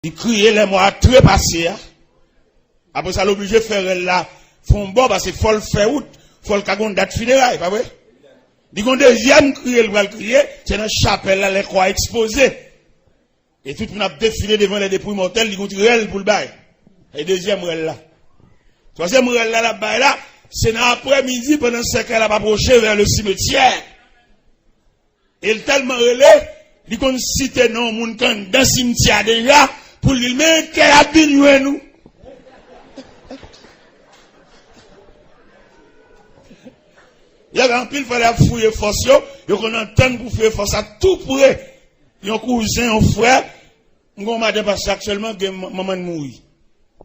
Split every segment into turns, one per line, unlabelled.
Il criait les mois très passés. Après ça, l'obligé de faire là, font bon, parce que faut le faire out, faut le cagon date funérailles, pas vrai? Il y a un deuxième crier, le crier, c'est dans la chapelle là, les croix exposées. Et tout le monde a défilé devant les dépouilles mortelles, il y a un réel pour le bail. Et deuxième réel là. Troisième réel là, là, c'est dans l'après-midi, pendant ce qu'elle a approché vers le cimetière. Et il tellement relé, il qu'on cite non, moun kan dans le cimetière déjà, pour lui dire, qu'elle a bien nous. Il y a un pile, il fallait fouiller force, il qu'on entend pour faire force à tout près. Il y a un cousin, un frère, on m'a dépassé actuellement que maman mourir.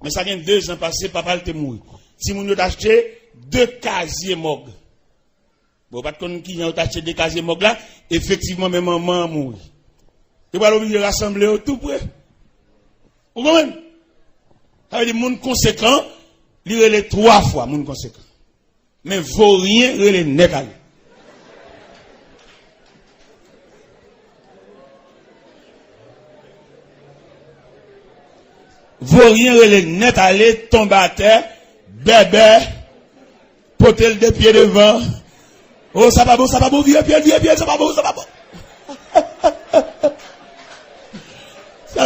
Mais ça vient 2 ans passé, papa était mort. Si mon a acheté 2 casiers morgues. Bon, pas de connaître qui a acheté 2 casiers morgues là, effectivement, même maman mourir. Il va l'obligé de rassembler au tout près. Vous comprenez? Ça veut dire, monde conséquent, il est les 3 fois, monde conséquent. Mais vaut rien, il est net à lui. Vaut rien, il est net à lui, tombe à terre, bébé, potel de pieds devant. Oh, ça va beau, vieux, ça va beau. Ça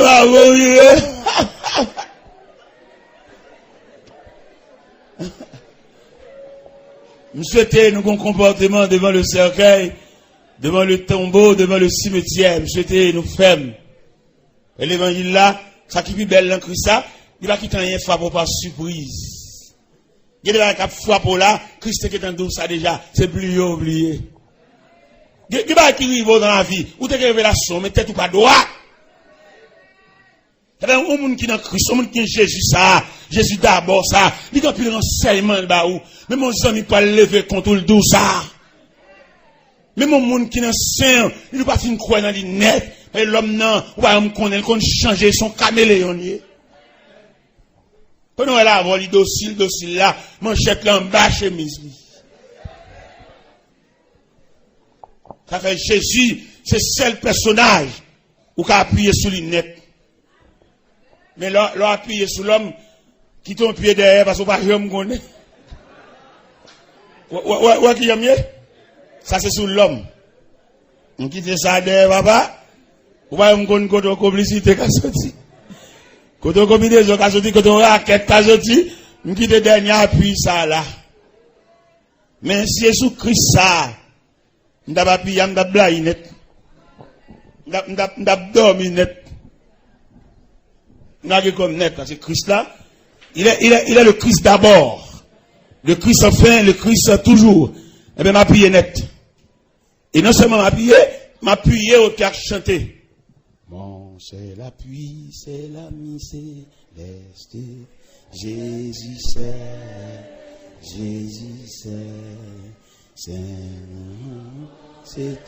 va beau, vieux. Nous souhaitons nous un comportement devant le cercueil, devant le tombeau, devant le cimetière. Nous souhaitons nous fermes. Et l'évangile là, ça qui est belle dans Christ, il va quitter rien frappe par surprise. Il y a des gens qui frappent là, Christ qui est en douce ça déjà, c'est plus oublié. Il y a des gens qui vivent dans la vie, ou des révélations, mais tête ou pas droit. Il y a des gens qui sont dans Christ, des gens qui sont Jésus ça, Jésus d'abord ça, il y a plus d'enseignement là où, mais mon ami pas lever contre le dos ça. Mais mon monde qui est saint, il ne pas fin croire dans les net, et l'homme non, ou pas me connaît, qu'on changer son caméléon. Quand on est là, on dit docile là, manchette là en bas, chemise. Ça fait Jésus, c'est le seul personnage où qui a appuyé sur les net. Mais là, appuyé sur l'homme qui tombe pied derrière parce qu'on va pas me connaître. Ouais, qui aime mieux? Ça, c'est sur l'homme. On quitte ça derrière, papa. Ou pas me connaître quand on complicité qu'a sorti. Quand on combinaison qu'a sorti, quand on raquette qu'a sorti, on quitte dernier appui ça là. Mais si Jésus Christ ça, on n'a pas payé, on n'a pas blagué net. On n'a pas dormi net. On a comme net, parce que Christ là, il est le Christ d'abord. Le Christ enfin, le Christ toujours. Eh bien, m'a prié net. Et non seulement m'a prié au cœur chanté. Bon, c'est l'appui, c'est l'ami céleste. Jésus c'est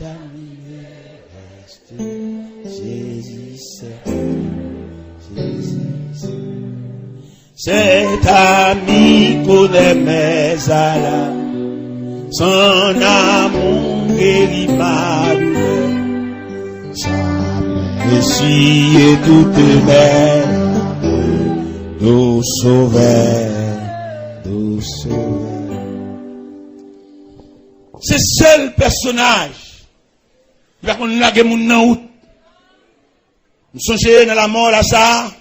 ami céleste. Jésus cet ami connaît mes alas, son amour guérit ma douleur, sa merci et toute mère, nous sauveur. C'est seul personnage, il va qu'on lage mon nan out. Nous songeons dans la mort là ça.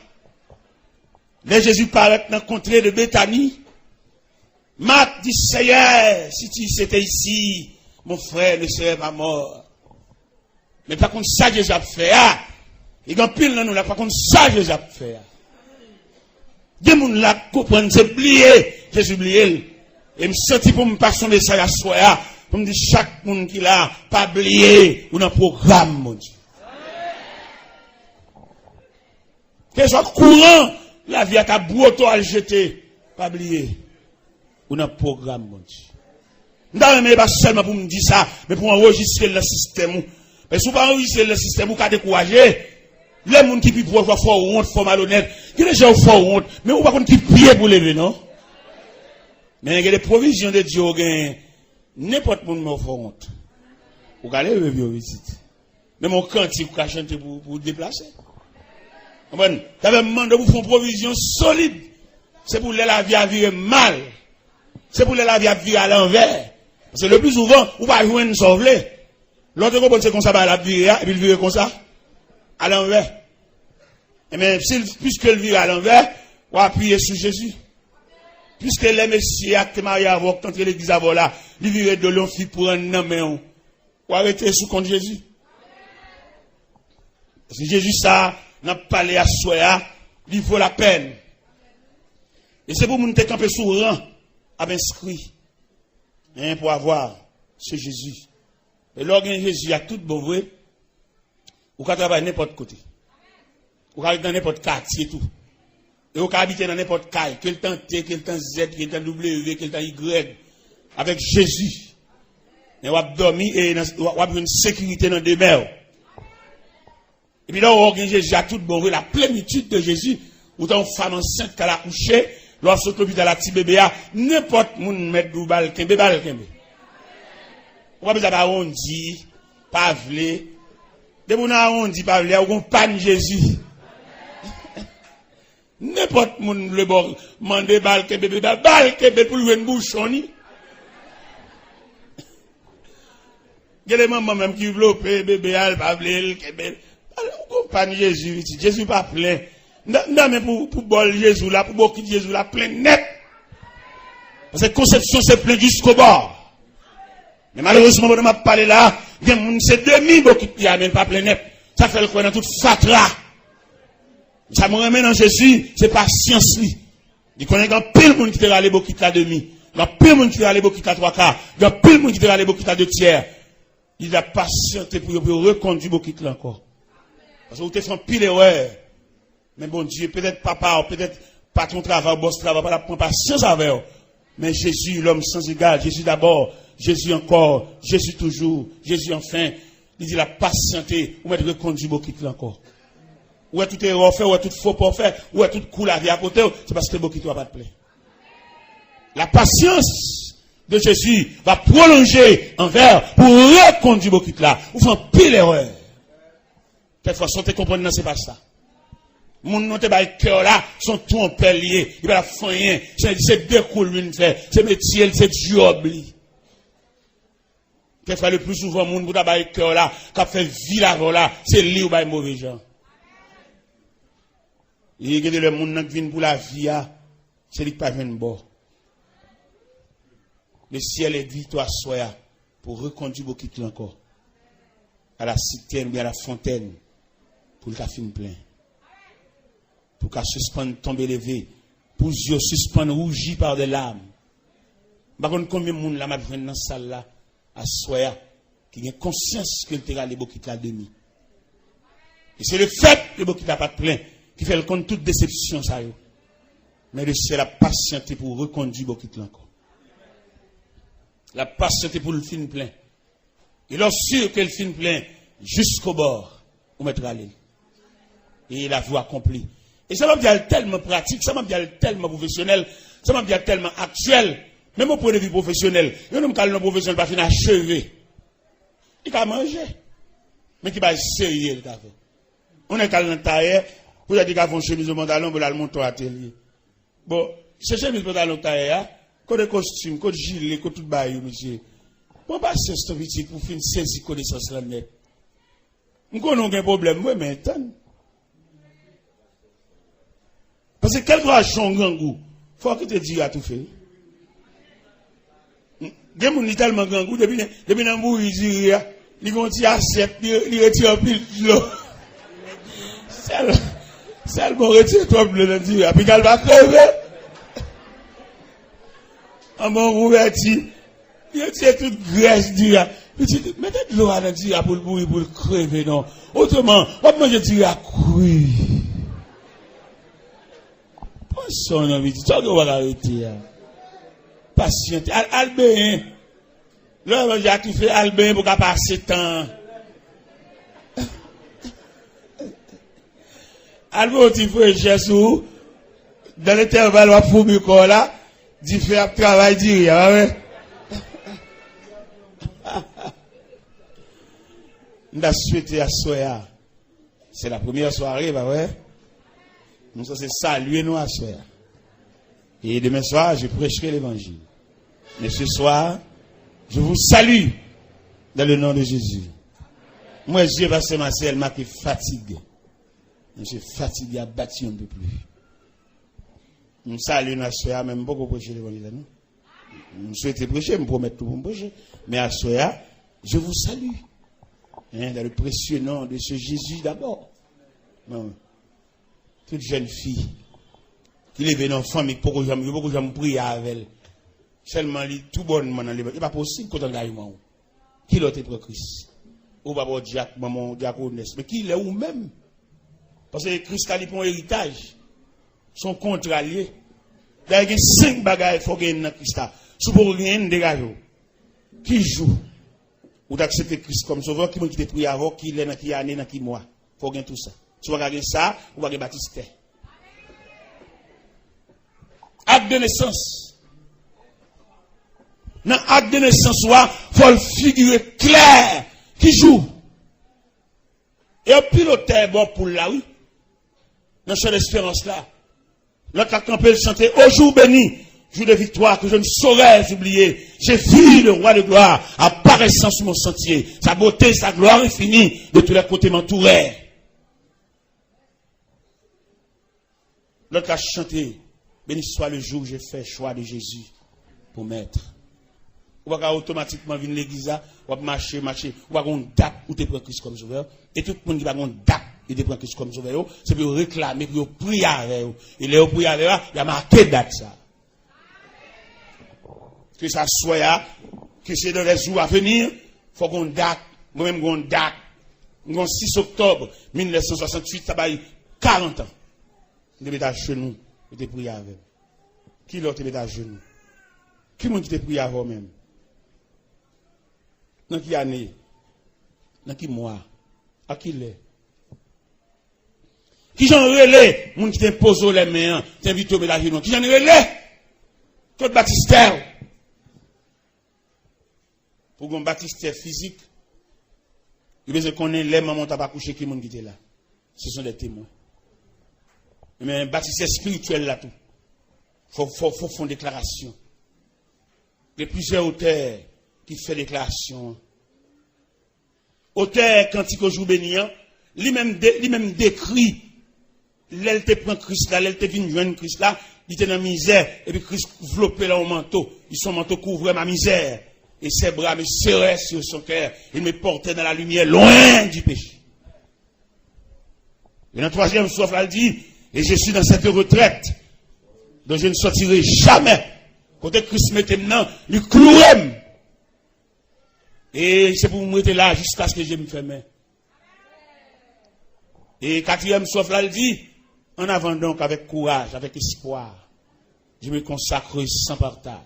Mais Jésus paraît dans la contrée de Béthanie. Marc dit, Seigneur, si tu étais ici, mon frère ne serait pas mort. Mais par contre, ça Jésus a fait. Il y a un pile dans nous là, par contre, ça Jésus a fait. Des gens là comprennent, c'est oublié. Jésus oublié. Et me senti pour me passer un message à soi, pour me dire chaque monde qui l'a, pas oublié, ou dans le programme, mon Dieu. Que soit courant, la vie à ta boîte à jeter, pas oublier. Ou dans le programme, mon Dieu. Non, mais pas seulement pour me dire ça, mais pour enregistrer le système. Parce que si vous pas enregistrer le système, vous pouvez décourager. Les gens qui pient pour avoir fort honte, fort malhonnête, qui les gens fort honte, mais vous pas qui prier pour lever, non? Mais il y a des provisions de Dieu, n'importe qui m'a fort honte. Vous allez lever, visite. Mais mon cantique, vous chanter pour déplacer. Tu avais demandé pour faire une provision solide. C'est pour la vie à vivre mal. C'est pour la vie à vivre à l'envers. Parce que le plus souvent, vous va jouer une sauvelée. L'autre compagnie, c'est comme ça, la vie, et puis il vire comme ça, à l'envers. Et bien, puisque le vire à l'envers, on va appuyer sur Jésus. Puisque les messieurs actes mariés avant, quand l'église avant là, ils viraient de l'on fit pour un homme, ou arrêter sous contre Jésus. Parce que Jésus, ça, n'a pas parlé à soi, il vaut la peine. Et c'est pour nous te camper sous rang, à inscrit, pour avoir ce Jésus. Et l'organe Jésus a tout bon vrai, ou qu'à travailler n'importe côté. Ou qu'à aller dans n'importe quartier tout. Et ou qu'à habiter dans n'importe caille, quel temps T, quel temps Z, quel temps W, quel temps Y, avec Jésus. Et on va dormir et on va avoir une sécurité dans des mers. Et puis là, l'organe Jésus a tout bon vrai, la plénitude de Jésus, ou tant femme enceinte qu'elle a couché, lorsque l'hôpital a petit bébé, n'importe où mettre du bal, qu'un bébé. On va pas on dit, pas vle. De vous on dit pas vle, on panne Jésus. N'importe moun le bon, mande bal que bébé pour lui une bouchon ni. Gele maman même qui développe bébé al pas vle, on panne Jésus, Jésus pas plein. Non mais pour bol Jésus là, pour beaucoup Jésus là plein net. Parce que conception c'est plein jusqu'au bord. Mais malheureusement, on m'a parlé là, c'est demi beaucoup qui a même pas plein net. Ça fait le quoi dans toute fatra. Ça me remet dans Jésus, c'est pas science lui. Il connaît qu'il y a pile monde qui te râle beaucoup qui demi. Il y a pile monde qui te râle beaucoup qui trois quarts. Il y a pile monde qui te râle beaucoup qui deux tiers. Il a patienté pour reconduire beaucoup qui encore. Parce que vous te faites pile erreur. Mais bon Dieu, peut-être papa, peut-être pas ton travail, boss travail, pas la prendre patience avec eux. Mais Jésus, l'homme sans égal, Jésus d'abord, Jésus encore, Jésus toujours, Jésus enfin, il dit la patienté, ou mettre reconduit beaucoup encore. Ou est tout est refait, ou est tout faux pour faire, ou est tout cool à vie à côté, c'est parce que beaucoup ne va pas te plaire. La patience de Jésus va prolonger envers pour reconduire beaucoup là. Ou fait pile erreur. Quelquefois, si on te comprend, non, c'est pas ça. Mon nom te ba cœur là, sont tout en pelier, il va faire rien, c'est découle lui faire, c'est métier, c'est job li. Quelquefois le plus souvent mon pour ba cœur là, qui fait vie là, c'est lui ou ba mauvais gens. Il y a le monde qui vient pour la vie, c'est lui qui pas vient bord. Le ciel est victoire soya pour reconduire beaucoup encore à la citerne bien à la fontaine pour le café plein. Pour qu'à suspendre tomber levé, pour yeux suspendre rougi par des larmes. Par contre, combien de monde là m'a dans la salle là, à soya, qui a conscience que le terrain est beaucoup de demi. Et c'est le fait que beaucoup n'a pas de plein, qui fait le compte toute déception ça yo. Mais le ciel a patienté pour reconduire beaucoup de encore. La patienté pour le film plein. Et lorsque que le film plein, jusqu'au bord, on mettra l'île. Et la voie accomplie. Et ça m'a dit tellement pratique, ça m'a dit tellement professionnel, ça m'a dit tellement actuel, même au point de vue professionnel. Il y a un homme professionnel pas finir achevé. Il a mangé. Mais qui va sérieux le café. On est calme dans taille, vous avez dit qu'il y a une chemise au pantalon, vous allez monter à l'atelier. Bon, ce chemise au pantalon taille, code costume, code gilet, code tout bail, monsieur. Bon, pas c'est ce petit pour finir saisir connaissance là net. Nous connaissons un problème, moi, maintenant. Parce que quel droit son grand goût, faut que tu te dises à tout faire. Des gens qui tellement grand goût, depuis un bout, ils disent, ils vont tirer assiette, ils retirent un pile de l'eau. Celle vont retirer trop de l'eau, puis qu'elle va crever. En bon rouverti, ils retirent toute graisse du gars. Mettez de l'eau à l'intérieur pour le bourrer, pour le crever, non. Autrement, on peut manger du à couille. Son ami, tu dois arrêter. Patiente. Albin. Là, j'ai tout fait Albin pour passer temps. Albin, tu fais Jésus. Dans l'intervalle, on va fouiller le là. Tu fais un travail direct. On a souhaité à Soya. C'est la première soirée, bah ouais. Nous sommes saluer nous à soir. Et demain soir, je prêcherai l'évangile. Mais ce soir, je vous salue dans le nom de Jésus. Moi, je vais passer ma sœur, elle m'a été fatigué. Je suis fatigué à bâtir un peu plus. Nous saluons à soir, même beaucoup prêcher l'évangile. Nous souhaitons prêcher, me promettre tout pour me prêcher. Mais à soir, je vous salue. Dans le précieux nom de ce Jésus d'abord. Non. Toute jeune fille qui lève dans la famille, beaucoup de gens prient avec elle. Seulement, il est tout bonnement dans les bâtiments. Il n'est pas possible qu'on t'engage. Qui l'a été pour Christ? Ou pas pour Diac, maman, diaconesse. Mais qui l'est ou même? Parce que Christ a un héritage. Son contrat lié. Il y a 5 bagages qu'il faut gagner dans Christ. Si vous rien dégager. Qui joue? Ou d'accepter Christ comme sauveur, qui m'a quitté prier avant, qui l'est dans qui année, dans qui mois. Il faut gagner tout ça. Si vous regardez ça, vous allez baptiser. Acte de naissance. Dans l'acte de naissance, il faut le figurer clair. Qui joue? Et un piloteur bon pour là, oui. Dans cette espérance là. L'autre a campé le chanter au jour béni, jour de victoire que je ne saurais oublier. J'ai vu le roi de gloire apparaissant sur mon sentier. Sa beauté, sa gloire infinie, de tous les côtés m'entouraient. L'autre a chanté, béni soit le jour où j'ai fait choix de Jésus pour m'être. Ou va automatiquement venir l'église, ou va marcher, ou va avoir une date où tu prends Christ comme sauveur. Et tout le monde qui va avoir une date où tu prends Christ comme sauveur, c'est pour réclamer, pour prier avec eux. Et les prier avec eux, il y a marqué date ça. Que ça soit, que c'est dans les jours à venir, il faut qu'on date, moi-même qu'on date, 6 octobre 1968, ça va y 40 ans. Tu te mets à genoux et tu pries avec. Qui l'autre te met à genoux? Qui m'a dit te prier avec même? Dans qui année? Dans qui mois? À qui l'est? Qui j'en relais? Moun qui t'impose les mains, t'invite au mettre à genoux. Qui j'en relais? Claude Baptistère. Pour un baptistère physique, il veut qu'on ait les mamans pas couché qui moun qui était là. Ce sont des témoins. Mais un baptistère spirituel là tout. Faut faire une déclaration. Il y a plusieurs auteurs qui font déclaration. Auteur cantique au jour béni, lui-même décrit, l'elle te prend Christ là, l'elle te vient joindre Christ là, il était dans la misère, et puis Christ enveloppé là au manteau, son manteau couvrait ma misère, et ses bras me serraient sur son cœur, il me portait dans la lumière, loin du péché. Et dans le 3e souffle, elle dit, et je suis dans cette retraite, dont je ne sortirai jamais. Côté Christ m'était maintenant, il clouait. Et c'est pour me mettre là jusqu'à ce que je me ferme. Et 4e souffle, elle dit, en avant donc avec courage, avec espoir, je me consacre sans partage.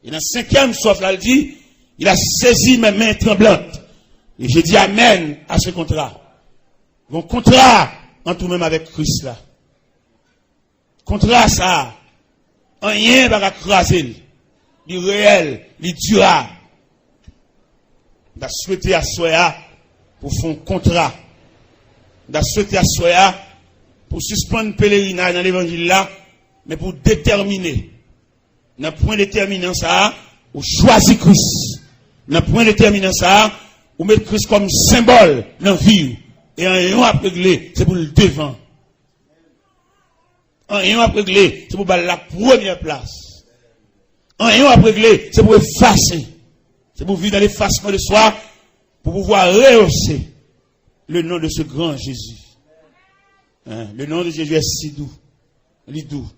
Et dans 5e souffle, elle dit, il a saisi mes mains tremblantes. Et j'ai dit amen à ce contrat. Mon contrat, en tout même avec Christ là. Contrat ça, rien va craser. Du réel, du durable. On a souhaité à Soya pour faire un contrat. On a souhaité à Soya pour suspendre le pèlerinage dans l'évangile là, mais pour déterminer. Dans le point déterminant ça, ou choisir Christ. Dans le point déterminant ça, ou mettre Christ comme symbole dans la vie. Et un yon à régler, c'est pour le devant. Un yon à régler, c'est pour la première place. Un yon à régler, c'est pour effacer. C'est pour vivre dans l'effacement de soi, pour pouvoir rehausser le nom de ce grand Jésus. Le nom de Jésus est si doux. Il est doux.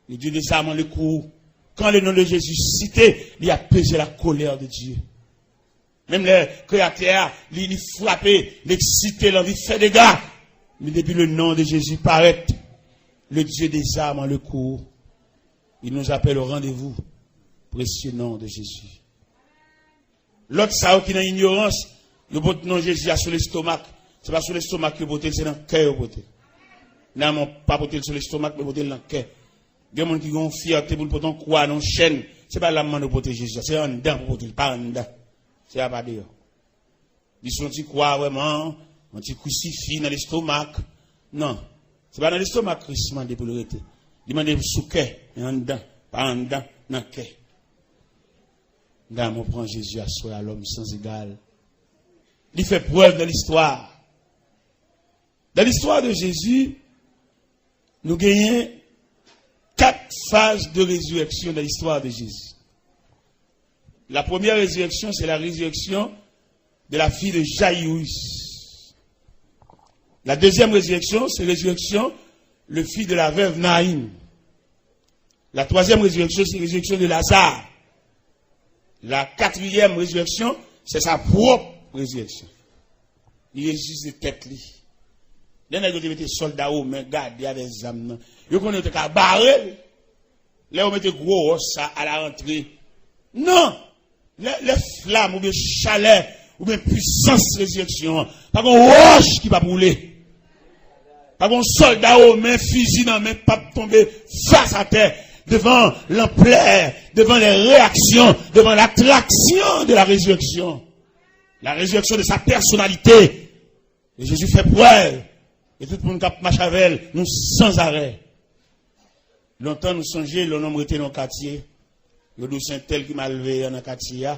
Le Dieu des âmes, le coup. Quand le nom de Jésus cité, il a pesé la colère de Dieu. Même les créateurs, ils frappaient, ils excitaient, l'envie de faire des dégâts. Mais depuis le nom de Jésus paraît, le Dieu des âmes en le cours, il nous appelle au rendez-vous. Précieux nom de Jésus. L'autre, ça, qui est dans l'ignorance, le bon nom de Jésus a sur l'estomac. Ce n'est pas sur l'estomac que le c'est dans le cœur. Non, pas botter sur l'estomac, mais botter dans le cœur. Il y a des gens qui ont fierté pour le croire dans une chaîne. Ce n'est pas la main de botter Jésus, c'est en dedans pour botter, pas en dedans. C'est pas d'ailleurs. Ils sont qui croient vraiment, on t'y crucifie dans l'estomac. Non. C'est pas dans l'estomac Christ demande pour le rester. Il demande sous cœur, en dedans, pas en dedans, dans le cœur. Là, on prend Jésus à soi, à l'homme sans égal. Il fait preuve dans l'histoire. Dans l'histoire de Jésus, nous gagnons 4 phases de résurrection dans l'histoire de Jésus. La première résurrection, c'est la résurrection de la fille de Jaïrus. La deuxième résurrection, c'est la résurrection le fils de la veuve Naïm. La troisième résurrection, c'est la résurrection de Lazare. La quatrième résurrection, c'est sa propre résurrection. Il ressuscite de tête. Là, il y a des soldats où, mais garde, il y a des âmes. Il y a des barrer. Là, on met des gros os à la rentrée. Non! Les flammes, ou bien chaleur, ou bien puissance résurrection. Pas qu'on roche qui va brûler. Pas qu'on soldat aux mains, fusil dans main, pas tomber face à terre, devant l'ampleur, devant les réactions, devant l'attraction de la résurrection. La résurrection de sa personnalité. Et Jésus fait preuve. Et tout le monde qui marche avec elle, nous sans arrêt. Longtemps nous songeons, le nombre était dans le quartier. Le dos Saint-Tel qui m'a levé dans le quartier.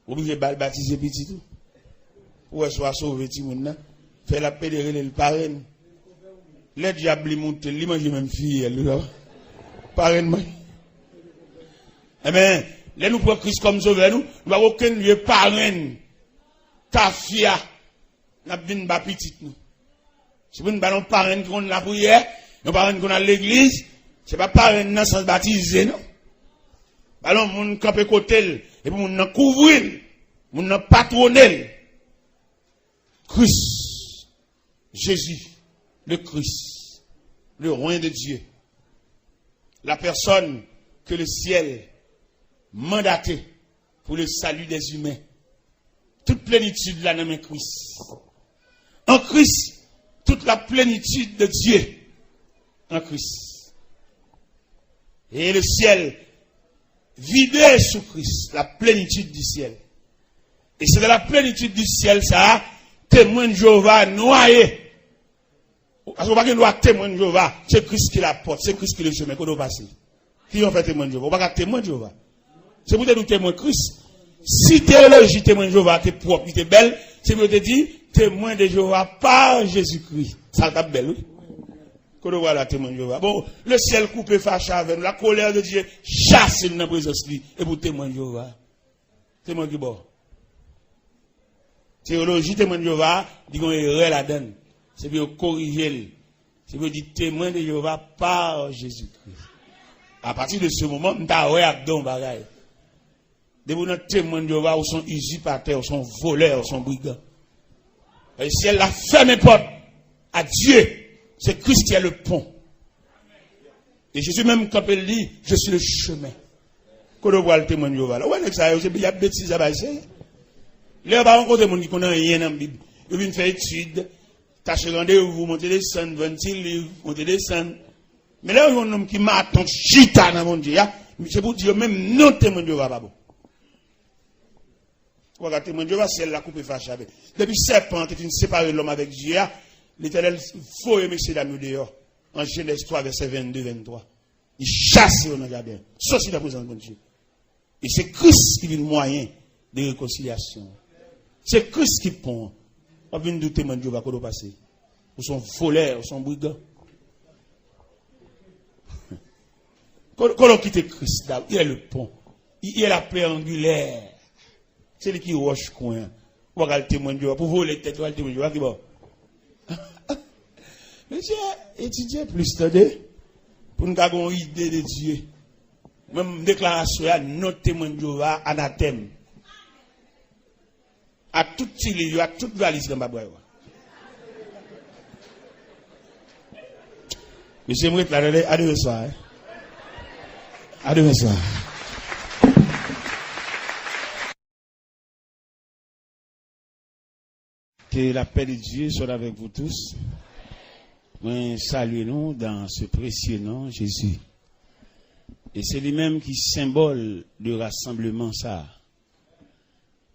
Obligé de baptiser petit tout. Ou soit sauvé tout le monde. Fait la paix de le parrain. Les diables ils montent, ils mangent même fille. Parrain. Eh bien, là nous prenons Christ comme sauveur, nous n'avons aucun lieu parrain. Tafia. Nous avons une petite nous. Si vous n'avez pas de parrain qui ont la prière, nous parrain qui ont l'église, ce n'est pas parrain dans sans baptiser, non? Alors, moun campe côté, et puis moun nan couvrir, moun nan patronner. Christ, Jésus, le Christ, le roi de Dieu, la personne que le ciel mandaté pour le salut des humains. Toute plénitude là dans Christ. En Christ, toute la plénitude de Dieu. En Christ. Et le ciel vidé sous Christ, la plénitude du ciel. Et c'est de la plénitude du ciel, ça, témoin de Jéhovah noyé. Parce qu'on va pas témoin de Jéhovah, c'est Christ qui la porte, c'est Christ qui le chemin, qu'on doit passer. Qui ont fait témoin de Jéhovah? On va pas témoin de Jéhovah. C'est pour te dire témoin de Christ. Si théologie témoin de Jéhovah, t'es propre, t'es belle, c'est pour te dire témoin de Jéhovah par Jésus-Christ. Ça t'a belle, oui. Qu'on doit voir la témoin de Jéhovah. Bon, le ciel coupé fâché avec nous, la colère de Dieu chasse dans la présence de lui. Et pour témoin de Jéhovah. Témoin qui bon. Théologie témoin de Jéhovah, dit qu'on est la donne. C'est pour corriger. C'est pour dire témoin de Jéhovah par Jésus-Christ. À partir de ce moment, nous avons abdon bagaille. De vous notre témoin de Jéhovah, ou sont usurpateurs, ou sont voleurs, ou sont brigands. Et si elle a fermé porte à Dieu, c'est Christ qui est le pont. Et Jésus même, quand il dit, je suis le chemin. Quand on voit le témoin de Jéhovah, ouais, il y a des bêtises à passer. Là, on va rencontrer des gens qui connaissent rien dans la Bible. Ils viennent faire études, tâcher rendez-vous, monter des scènes, vendre des livres, monter des scènes. Mais là, il y a un homme qui m'a attendu chita dans mon Dieu. C'est pour dire même non témoin de Jéhovah, pas bon. Regardez, témoin de Jéhovah, c'est elle la coupe fâchée avec. Depuis serpent, qui séparé l'homme avec Dieu, l'Éternel faut aimer ces dames dehors. En Genèse 3, verset 22-23. Il chasse dans le jardin. Sauf si la présence de Dieu. Et c'est Christ qui est le moyen de réconciliation. C'est Christ qui pond. On vient de témoin de Jéhovah, qu'on doit passer. Ou sont voleurs, ou sont brigands. Quand on quitte Christ, il est le pont. Il est la plaie angulaire. C'est lui qui roche coin. On va le témoin de Jéhovah. Pour voler tête, on va le témoin de Jéhovah qui va. Mais j'ai étudié plus, attendez, pour nous avoir une idée de Dieu. Même déclaration, notre témoin de Jéhovah, anathème. À tout petit livre, à toute valise dans ma boîte. Monsieur Mouet, à demain soir. À demain soir. Que la paix de Dieu soit avec vous tous. Saluez-nous dans ce précieux nom, Jésus. Et c'est lui-même qui symbole de rassemblement ça.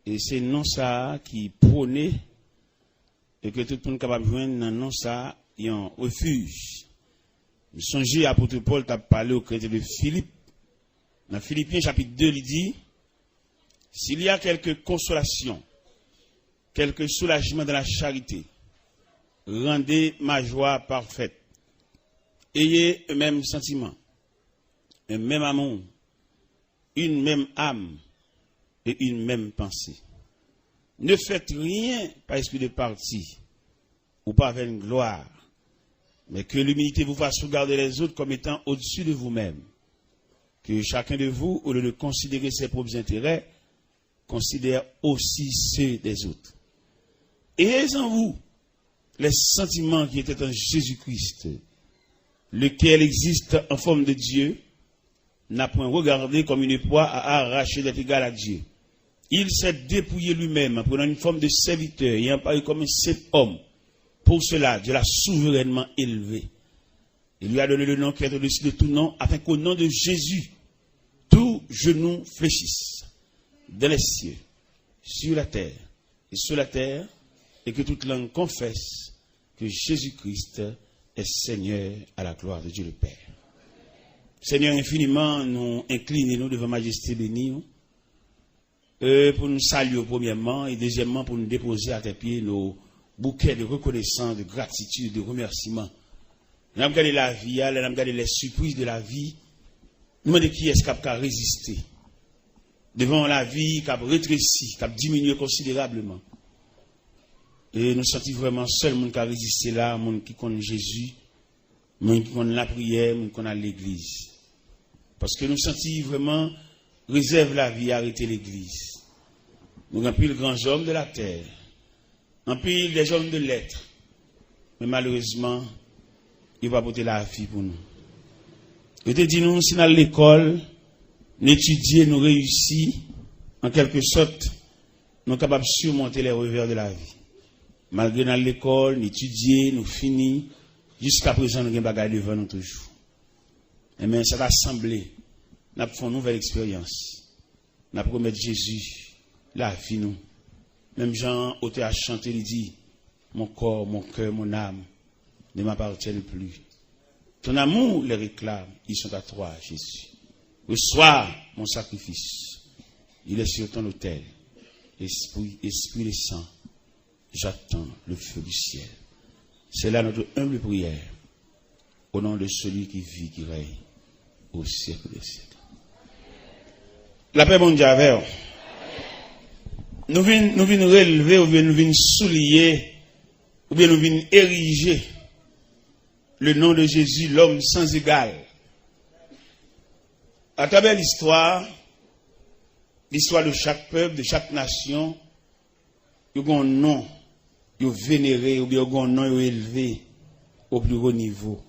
Et c'est non ça qui prône et que tout le monde est capable de joindre dans non ça, il y a un refuge Je songeais à l'apôtre Paul t'a parlé au chrétien de Philippe. Dans Philippiens chapitre 2, il dit, s'il y a quelque consolation, quelque soulagement dans la charité, rendez ma joie parfaite. Ayez un même sentiment, un même amour, une même âme et une même pensée. Ne faites rien par esprit de parti ou par vaine gloire, mais que l'humilité vous fasse regarder les autres comme étant au-dessus de vous-même. Que chacun de vous, au lieu de considérer ses propres intérêts, considère aussi ceux des autres. Ayez en vous les sentiments qui étaient en Jésus-Christ, lequel existe en forme de Dieu, n'a point regardé comme une proie à arracher d'être égal à Dieu. Il s'est dépouillé lui-même en prenant une forme de serviteur et en parlant comme un simple homme. Pour cela, Dieu l'a souverainement élevé. Il lui a donné le nom qui est au-dessus de tout nom, afin qu'au nom de Jésus, tout genou fléchisse, dans les cieux, sur la terre et sous la terre, et que toute langue confesse que Jésus-Christ est Seigneur à la gloire de Dieu le Père. Seigneur, infiniment, nous inclinons devant Majesté bénie, pour nous saluer premièrement, et deuxièmement pour nous déposer à tes pieds nos bouquets de reconnaissance, de gratitude, de remerciement. Nous avons regardé la vie, nous avons regardé les surprises de la vie. Nous demandons qui est-ce qui a résisté devant la vie, qui a rétréci, qui a diminué considérablement. Et nous sentons vraiment seul monde qui a résisté là, monde qui connaît Jésus, monde qui connaît la prière, monde qui connaît l'église. Parce que nous sentons vraiment réserve la vie, arrêter l'église. Nous avons pris les grands hommes de la terre, en pile des hommes de lettres. Mais malheureusement, il va porter la vie pour nous. Je te dis, nous, si dans l'école, nous étudions, nous réussissons, en quelque sorte, nous sommes capables de surmonter les revers de la vie. Malgré dans l'école, nous étudions, nous finissons, jusqu'à présent, nous avons des bagages devant nous toujours. Et bien, cette assemblée, nous avons fait une nouvelle expérience. Nous avons promis Jésus, la vie nous. Même Jean, auteur à chanter, il dit, mon corps, mon cœur, mon âme ne m'appartiennent plus. Ton amour les réclame, ils sont à toi, Jésus. Reçois mon sacrifice. Il est sur ton autel. Esprit et sang, j'attends le feu du ciel. C'est là notre humble prière. Au nom de celui qui vit, qui règne au siècle des siècles. La paix mondiale. Nous venons relever, ou bien nous venons souligner, ou bien nous venons ériger le nom de Jésus, l'homme sans égal. À travers l'histoire de chaque peuple, de chaque nation, il y a un nom, il y a vénéré, ou bien il y a un nom élevé au plus haut niveau.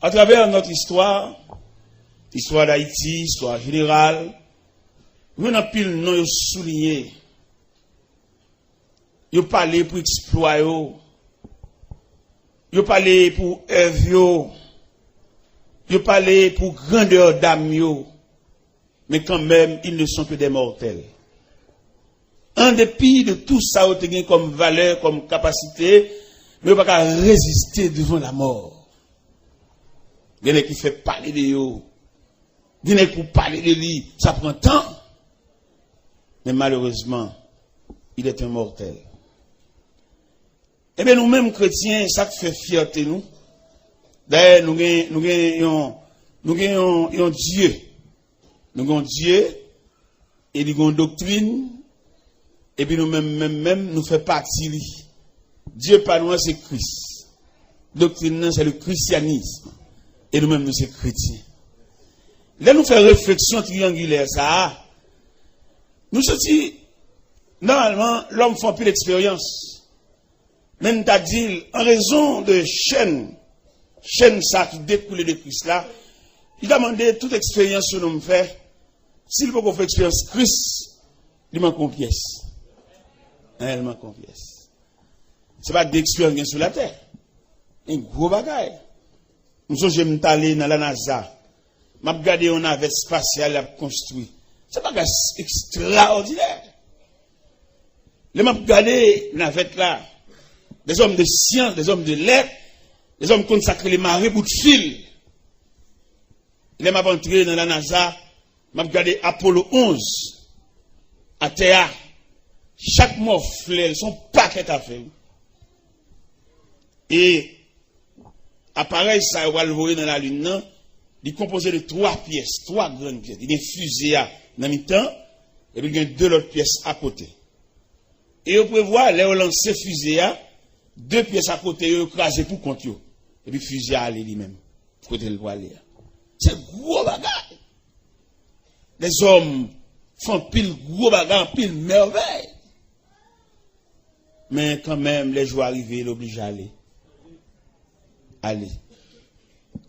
À travers notre histoire, l'histoire d'Haïti, l'histoire générale, nous avons pile nom souligné. Ils parlé pour exploit, ils parlé pour œuvre, ils parlé pour grandeur d'âme, mais quand même, ils ne sont que des mortels. En dépit de tout ça, ils ont comme valeur, comme capacité, mais ils ne peuvent pas résister devant la mort. Il y en a qui fait parler de eux. Il y en a qui parler de lui. Ça prend temps. Mais malheureusement, il est un mortel. Eh bien, nous-mêmes chrétiens, ça fait fierté nous. D'ailleurs, nous avons Dieu. Nous avons Dieu, et nous avons doctrine, et puis nous-mêmes, nous faisons partie. Dieu par nous, c'est Christ. Doctrine, c'est le christianisme. Et nous-mêmes, nous sommes chrétiens. Là, nous faisons réflexion triangulaire, ça. Nous sommes dit, normalement, l'homme fait plus d'expérience. Même t'as dit, en raison de chaîne ça qui découle de Christ là, il a demandé toute expérience que nous fait. S'il veut qu'on fasse expérience Christ, il manque une pièce. Il manque une pièce. Ce n'est pas d'expérience sur la terre. Un gros bagage. Nous sommes j'aime aller dans la NASA. M'a regardé une navette spatiale à construire. C'est pas extraordinaire. Les m'a regardé navette là. Des hommes de science, des hommes de lettres, Les hommes consacrés les marées bout de fil. Les m'a entré dans la NASA, m'a regardé Apollo 11 à terre. Chaque morfleur, son paquet à faire. Et appareil ça va le voler dans la lune, non? Il est composé de 3 pièces, 3 grandes pièces. Il y a une fusée dans le temps, et puis il y a 2 autres pièces à côté. Et on peut voir, là, on lance fusée, 2 pièces à côté, on écrase pour compte. Et puis fusée à aller lui-même. Côté le aller. C'est gros bagage. Les hommes font pile gros bagage, pile merveille. Mais quand même, les jours arrivés, ils l'obligent à aller.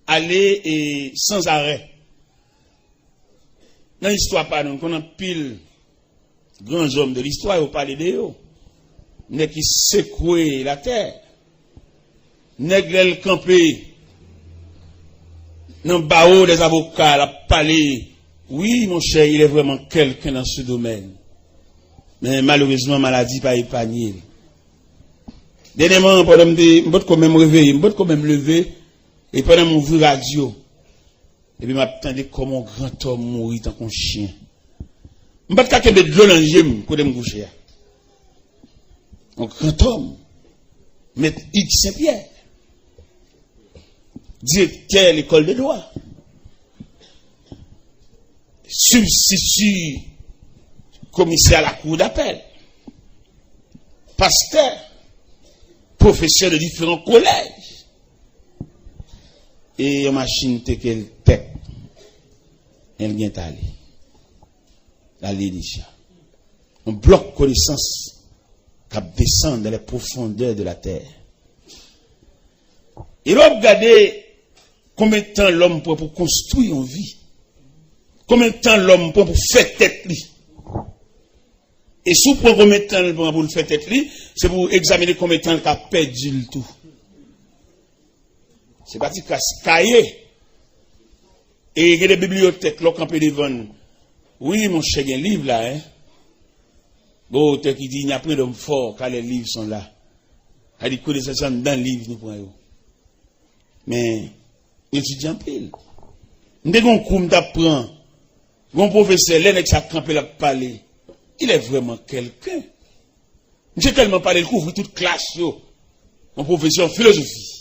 Aller et sans arrêt. Dans l'histoire, pardon, qu'on a pile grands hommes de l'histoire, ils ont parlé de eux. N'est qui secoué la terre. N'est qui campé. Dans le barreau des avocats, la parlé. Oui, mon cher, il est vraiment quelqu'un dans ce domaine. Mais malheureusement, maladie pas épargnée. Dernièrement, pendant que je quand même réveillé, je quand même levé, et pendant mon vu radio, et puis m'attendais comme un grand homme mourir tant qu'un chien. Je ne peux pas de l'eau dans le gym pour me coucher. Un grand homme, M. X Saint-Pierre, directeur de l'école de droit, substitut commissaire à la cour d'appel, pasteur, professeur de différents collèges. Et une machine qu'elle tête, elle vient aller. La Lédicia. On bloque connaissance qui descend dans les profondeurs de la terre. Et là, regardez combien de temps l'homme prend pour construire une vie. Combien de temps l'homme prend pour faire tête lui. Et si vous prenez combien de temps l'homme pour le faire tête lui, c'est pour examiner combien de temps il a perdu le tout. C'est parti cahier. Et il y a des bibliothèques, là, campé devant. Oui, mon cher, il y a un livre là, hein. Bon, auteur qui dit, il n'y a plus d'hommes forts, car les livres sont là. Il dit, connaissez ça dans le livre, nous prenons. Mais, étudiant pile. Nous avons un cours d'apprendre. Mon professeur, l'un qui a campé la parler. Il est vraiment quelqu'un. J'ai tellement parlé, il couvre toute classe, yo. Mon professeur en philosophie.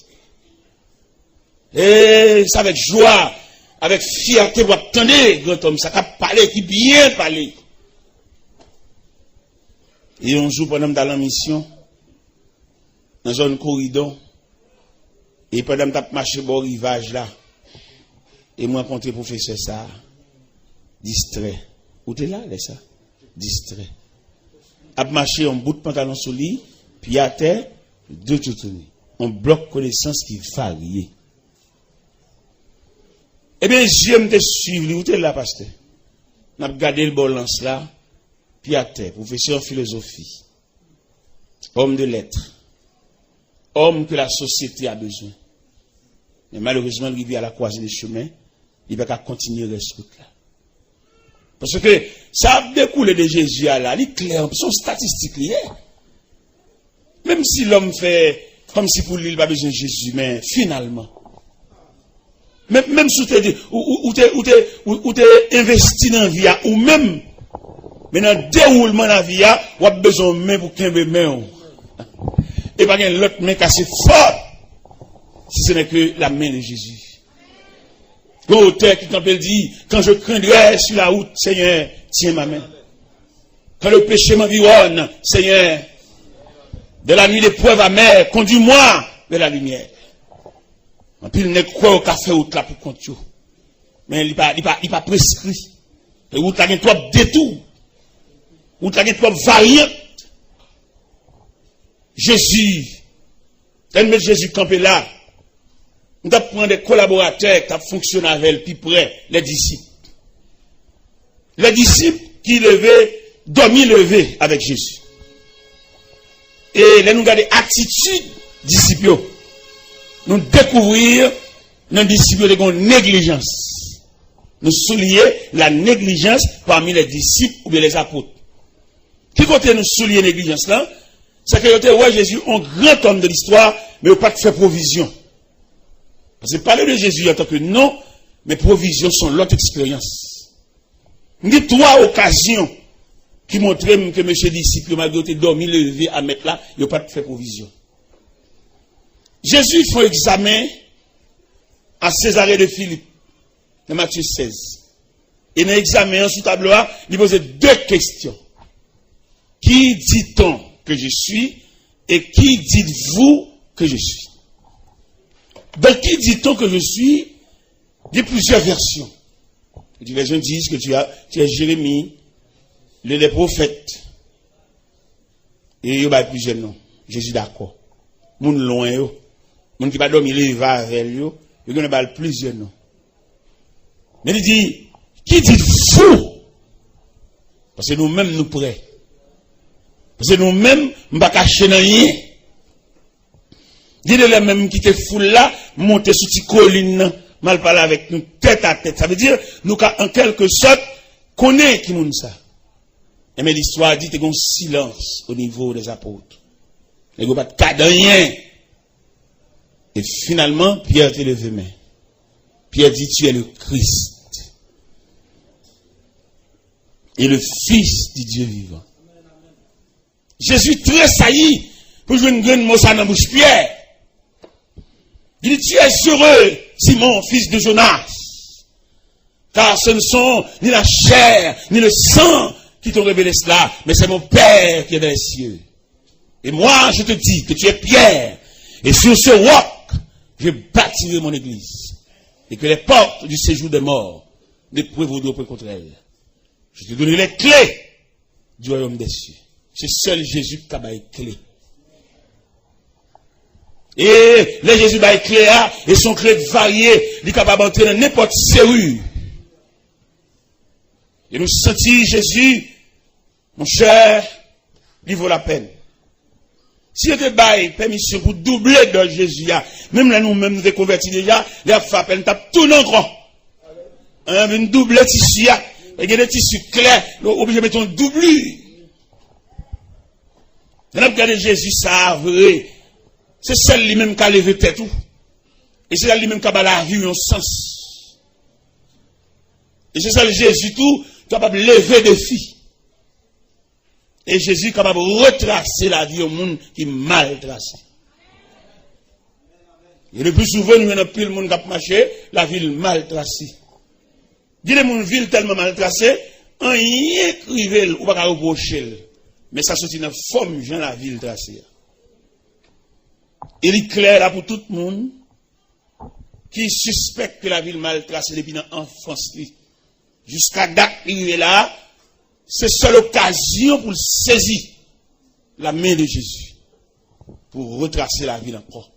Et c'est avec joie, avec fierté, vous attendez, grand homme, ça a parlé, qui bien parlé. Et un jour, pendant dans la mission, dans un corridor, et pendant que je marché au rivage là, et moi rencontré le professeur ça, distrait. Où t'es là, ça? Distrait. A marché en bout de pantalon sur lui, puis à terre, 2 tournées. On bloque connaissance qui varie. Eh bien, j'aime te suivre, où t'es là, pasteur? On a regardé le balance là, puis à terre, professeur en philosophie, homme de lettres, homme que la société a besoin. Mais malheureusement, il vit à la croisée des chemins, il va pas continuer ce route-là. Parce que ça a découlé de Jésus là, il est clair, son statistique liée. Même si l'homme fait comme si pour lui, il n'a pas besoin de Jésus, mais finalement, même si tu es investi dans la vie, ou même, mais dans le déroulement de la vie, tu as besoin de main pour qu'un main. Et pas l'autre main cassée fort, si ce n'est que la main de Jésus. L'auteur qui quand elle dit, quand je craindrai sur la route, Seigneur, tiens ma main. Quand le péché m'environne, Seigneur, de la nuit d'épreuve amère, conduis-moi vers la lumière. En plus, il n'est quoi au café route là pour compter. Mais il n'est pas prescrit. Et route là, il y a trop de détours. Route là, il y a trop de variantes. Jésus, quand Jésus campé là, on doit prendre des collaborateurs qui fonctionnent avec elle, puis près, les disciples. Les disciples qui levaient, dormi levé avec Jésus. Et là, nous regardons l'attitude disciples. Nous découvrir dans les disciples de négligence. Nous souligner la négligence parmi les disciples ou bien les apôtres. Qui côté nous souligner la négligence là? C'est que ouais, Jésus, un grand homme de l'histoire, mais il n'a pas fait provision. Parce que parler de Jésus en tant que non, mais provisions sont l'autre expérience. Il y a 3 occasions qui montraient que M. disciple, malgré qu'il dormi, levé à mettre là, il n'a pas fait provision. Jésus fait examen à Césarée de Philippe, dans Matthieu 16. Et dans l'examen sous tableau, il pose 2 questions. Qui dit-on que je suis et qui dites-vous que je suis? Donc, qui dit-on que je suis? Il y a plusieurs versions. Les versions disent que tu es Jérémie, les prophètes. Et il y a plusieurs noms. Je suis d'accord. Moun loin yo. Moun qui pas dormir, il va avec yo. Il y a plusieurs noms. Mais il dit, qui dites-vous? Parce que nous-mêmes nous prêts. Parce que nous-mêmes, nous ne pouvons pas cacher rien. Il y a les mêmes qui te foulent là, monter sur cette colline, mal parler avec nous tête à tête. Ça veut dire, nous, en quelque sorte, connaissons qui nous ça. Et mais l'histoire dit qu'il y a un silence au niveau des apôtres. Il n'y a pas de cas de rien. Et finalement, Pierre te levé main. Pierre dit, tu es le Christ. Et le Fils du Dieu vivant. Jésus très saillit pour jouer une grande mot dans la bouche Pierre. Il dit, tu es heureux, Simon, fils de Jonas. Car ce ne sont ni la chair, ni le sang qui t'ont révélé cela, mais c'est mon Père qui est dans les cieux. Et moi, je te dis que tu es Pierre, et sur ce roc, je bâtirai mon église, et que les portes du séjour des morts ne prévaudront pas contre elle. Je te donnerai les clés du royaume des cieux. C'est seul Jésus qui a les clés. Et les Jésus a les clés, et son clé variées, il est capable d'entrer dans n'importe serrure. Et nous sentis Jésus, mon cher, il vaut la peine. Si on te baille permission pour doubler de Jésus, même là nous-mêmes nous convertis déjà, les femmes, nous tapent tout dans le grand. Une double tissu, il y a des tissus clairs, nous sommes obligés de mettre un doublure. On a regardé Jésus, ça vrai. C'est celle lui-même qui a levé tête tout. Et c'est celle lui-même qui a la vie en sens. Et c'est celle Jésus tout, capable de lever des filles. Et Jésus est capable de retracer la vie au monde qui est mal tracé. Et le plus souvent, nous avons plus le monde qui a marché, la ville mal tracée. Dis les gens ville tellement mal tracée, on y écrivait, ou pas reprocher. Mais ça sortit dans forme, Jean la ville tracée. Il est clair là pour tout le monde qui suspecte que la ville mal tracée depuis l'enfance. Jusqu'à date, il est là. C'est seule occasion pour saisir la main de Jésus. Pour retracer la ville encore.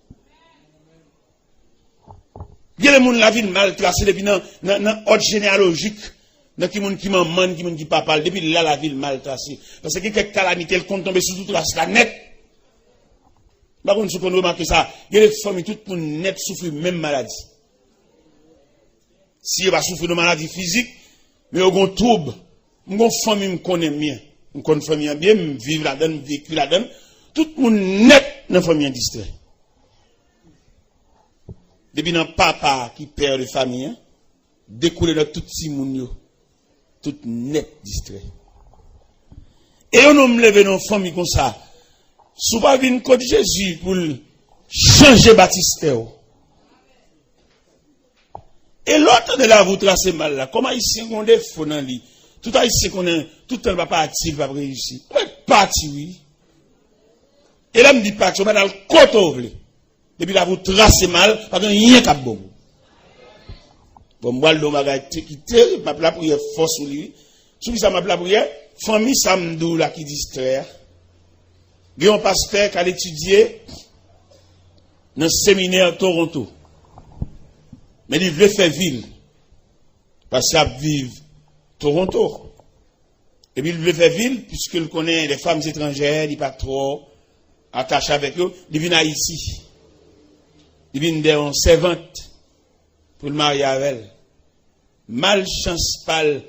Il y a des gens la ville mal tracée depuis dans l'ordre généalogique. Dans qui monde qui maman, qui monde qui papa, depuis là la ville mal tracée. Parce que quelques calamités, elles comptent tomber sur toute la net. Par contre, si on remarque ça, il y a des familles toutes pour net souffrir même maladie. Si on va souffrir de maladie physique, mais on a un trouble. Mon famille me connaît bien. Je connais famille bien, je vis là-dedans, je vécu là-dedans. Tout le monde net dans la famille distrait. Depuis dans papa qui perd de famille, découlé dans tout petit monde, tout net distrait. Et on me levé dans une famille comme ça. Si vous ne venez pas de Jésus pour changer Baptiste. Et l'autre de là, vous tracez mal là. Comment ici on a des faux dans lui? Tout ici qu'on a, tout le temps va partir, il va réussir. On va partir, oui. Et là, me dit pas, on va dans le côté. Depuis là, vous tracez mal, parce qu'il n'y a rien qu'à bon. Bon, moi, le m'a quitté, m'a la prière force sur lui. Sous ça, m'a la prière, famille Samdou là qui distrait. Il y a un pasteur qui a étudié dans le séminaire Toronto. Mais il veut faire ville. Parce qu'il vit Toronto. Et puis il veut faire ville, puisqu'il connaît les femmes étrangères, il n'est pas trop attaché avec eux. Il vient à ici. Il vient d'une servante pour le marier avec elle. Malchance pâle.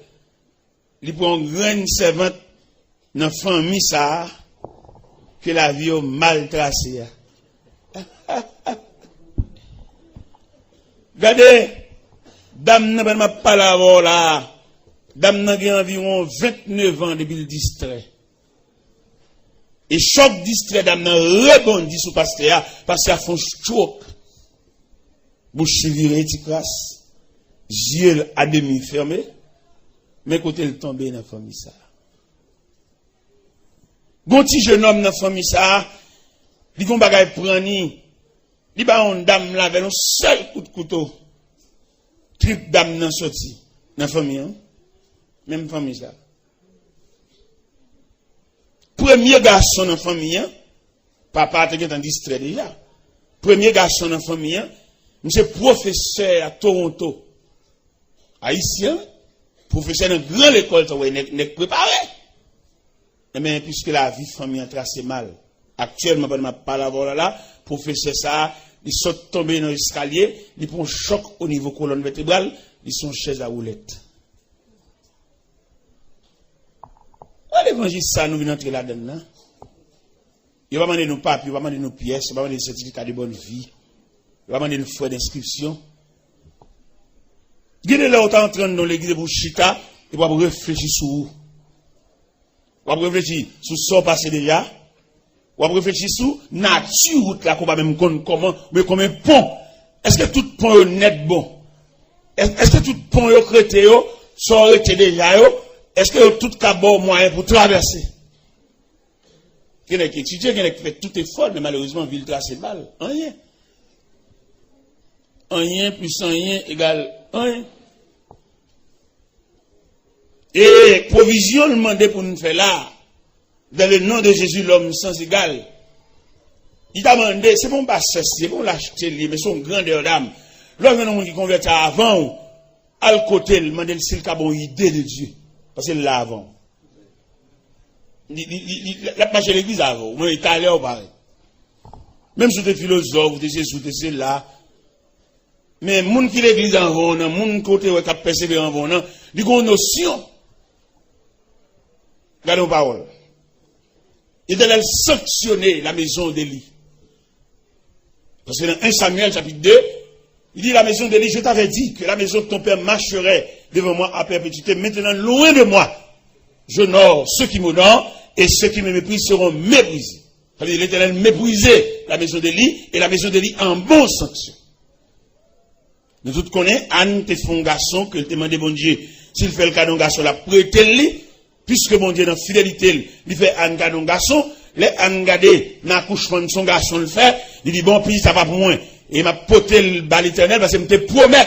Il prend une grande servante dans la famille ça. Que la vie est mal tracée. Regardez, dame n'a pas parlé là. Dame n'a environ 29 ans depuis le distrait. Et choc distrait, dame n'a rebondi sous pasteur, parce qu'elle a fait un choc. Bouche virée, tu crasse. Yeux à demi fermé. Mais côté le tombé dans la famille ça. Gon petit jeune homme dans la famille ça, il gon bagay prani. Il ba on dame là avec un seul coup de couteau. Trip dame nan sorti dans la famille hein. Même famille ça. Premier garçon dans la famille hein. Papa était en distrait déjà. Premier garçon dans la famille hein. Monsieur professeur à Toronto. Haïtien, professeur dans grande école, n'est préparé. Mais puisque la vie famille a tracé mal, actuellement, je ne parle pas là, professeur ça, il saute tomber dans l'escalier, il prend un choc au niveau colonne vertébrale, ils sont chaise à roulette. L'évangile, ça, nous venons entrer là-dedans. Il va demander nos papiers, il va demander nos pièces, il va demander des certificats de bonne vie, il va demander nos frais d'inscription. Gardez là, autant entrer dans l'église pour chita, et va réfléchir sur où. On va réfléchir sur ce qui passé déjà. On va réfléchir sur la nature, là, qu'on va même connaître comment, mais comme un pont. Est-ce que tout pont est net bon? Est-ce que tout pont est crété, sont arrêtés déjà, est-ce que tout cabot moyen pour traverser? Quelqu'un qui étudie, quelqu'un qui fait tout effort, mais malheureusement, ville tracée balle. Rien. Rien plus rien égale rien. Et provision demandée pour nous faire là, dans le nom de Jésus, l'homme sans égal. Il a demandé, c'est bon pas c'est bon l'acheter, mais son grandeur d'âme. L'homme qui convertit avant, à le côté, il demande s'il a une idée de Dieu. Parce qu'il l'a avant. Il a marché l'église avant, mais il est allé au pareil. Même si des philosophes, des jésus, des là. Mais moun qui l'église avant, moun côté qui a persévéré avant, il a une notion. Regardez nos paroles. Il a sanctionné la maison d'Élie. Parce que dans 1 Samuel chapitre 2, il dit la maison d'Élie, je t'avais dit que la maison de ton père marcherait devant moi à perpétuité. Maintenant, loin de moi, j'honore ceux qui m'honorent et ceux qui me méprisent seront méprisés. Ça veut dire l'Éternel méprisait la maison d'Élie et la maison d'Élie en bon sanction. Nous tous connaissons, Anne te fait un garçon que te demande bon Dieu, s'il fait le canon garçon, la prête-lui, puisque mon Dieu dans fidélité, il fait Anne canon garçon, les Anne gardé dans l'accouchement de son garçon le fait, il dit bon, puis ça va pour moi. Et il m'a poté le bas l'Éternel parce qu'il me promet.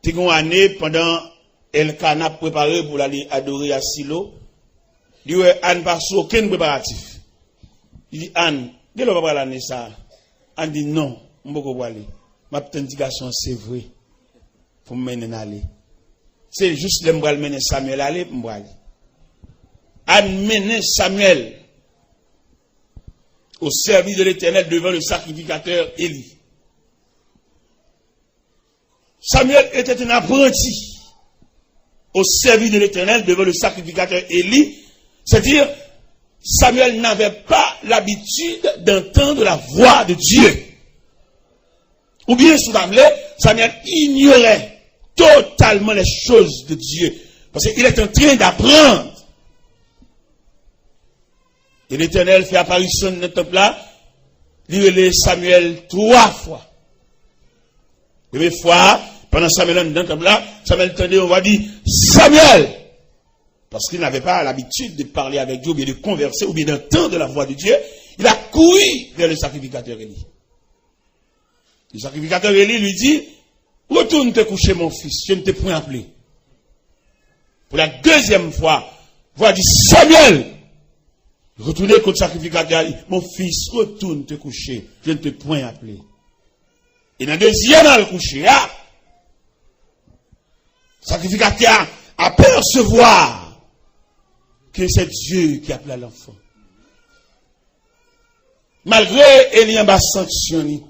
Tu as une année pendant Elkana préparé pour aller adorer à Silo. Il dit Anne pas sous aucun préparatif. Il dit Anne, dès lors va l'année ça. Anne dit non, je ne peux pas aller. Ma petite indication c'est vrai. Pour me mener aller. C'est juste le m'bral mener Samuel aller pour m'bral. Anne mener Samuel au service de l'Éternel devant le sacrificateur Élie. Samuel était un apprenti au service de l'Éternel devant le sacrificateur Élie. C'est-à-dire, Samuel n'avait pas l'habitude d'entendre la voix de Dieu. Ou bien, sous la Samuel ignorait totalement les choses de Dieu. Parce qu'il est en train d'apprendre. Et l'Éternel fait apparition dans le temple là, il relève Samuel 3 fois. Et une fois, pendant Samuel dans le temple là, Samuel entendait, on va dire, Samuel! Parce qu'il n'avait pas l'habitude de parler avec Dieu, ou bien de converser, ou bien d'entendre la voix de Dieu. Il a couru vers le sacrificateur Élie. Le sacrificateur Élie lui dit, retourne te coucher mon fils, je ne t'ai point appelé. Pour la deuxième fois, voix dit, Samuel! Retournez contre le sacrificateur, mon fils, retourne te coucher, je ne t'ai point appelé. Et dans le deuxième, à le coucher, le sacrificateur apercevoir que c'est Dieu qui appelle l'enfant. Malgré Élie en bas sanctionné,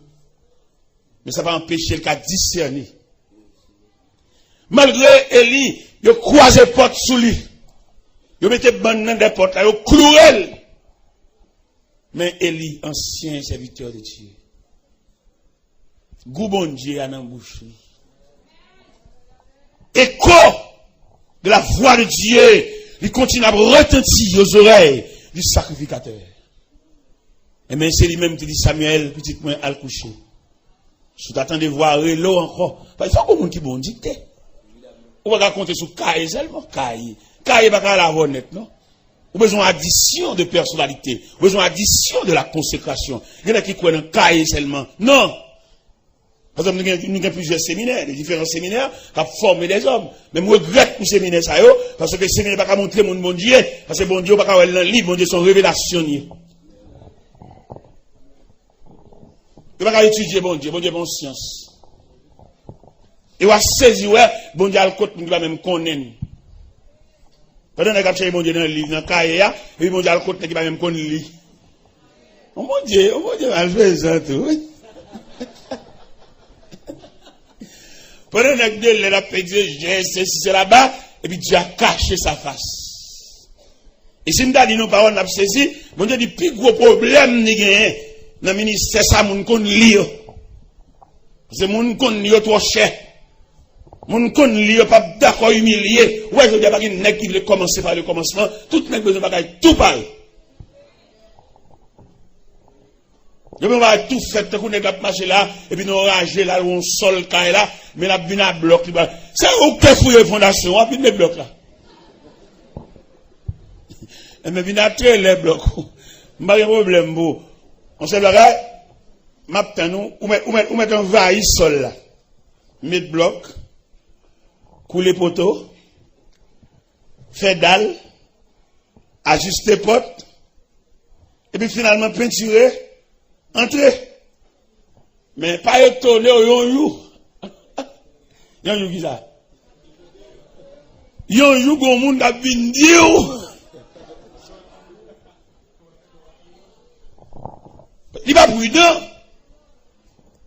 mais ça va empêcher le cas discerner. Malgré Élie, il a croisé porte sous lui. Il mettait bonne dans des portes, il a cloué. Mais Élie, ancien serviteur de Dieu, Gou bon Dieu a dans bouche. Écho de la voix de Dieu, il continue à retentir aux oreilles du sacrificateur. Et même c'est lui-même qui dit Samuel, petit moins à le coucher. Si tu attends de voir l'eau encore, parce qu'il faut qu'on qui bon dicté. On va compter sur Kaye seulement. Kaye pas qu'à la honnête, non? On a besoin d'addition de personnalité. On a besoin d'addition de la consécration. Il y en a qui croient dans Kaye seulement. Non. Par exemple, nous avons plusieurs séminaires, des différents séminaires, qui ont formé des hommes. Mais je regrette pour ces séminaires, parce que les séminaires ne peuvent pas montrer mon bon Dieu, parce que bon Dieu ne peut pas avoir un livre, bon Dieu sont révélationniers. Il ne peut pas étudier bon Dieu bon science. Il va saisir, bon Dieu a le côté, il va même connaître. Pendant que vous avez bon Dieu dans le livre, dans le cahier, et puis bon Dieu a le côté, il va même connaître. Oh mon Dieu, je fais ça tout. Pendant que Dieu l'a fait c'est là-bas, et puis Dieu a caché sa face. Et si nous avons dit nos paroles, nous avons saisi, bon Dieu dit, plus gros problème, dans le ministère, ça, moun kon li yo. C'est moun kon li yo trop cher. Moun kon li yo pas d'accord humilié. Ouais, je dis pas qu'il n'est qui veut commencer par le commencement. Tout n'est besoin de tout parler. Je vais tout faire, tout n'est pas marcher là, et puis nous ranger là, on sol caille là, mais la vient à bloc. C'est où que fouille fondation, on puis les blocs là. Et mais vient à très les blocs. Pas de problème, bon. On se verra, maintenant, ou met un vaille sol là. Mettre bloc, couler poteau, faire dalle, ajuster porte, et puis finalement peinturer, entrer. Mais pas étonner, yon qui ça? Yon gon moun da bin diou. Il n'est pas prudent.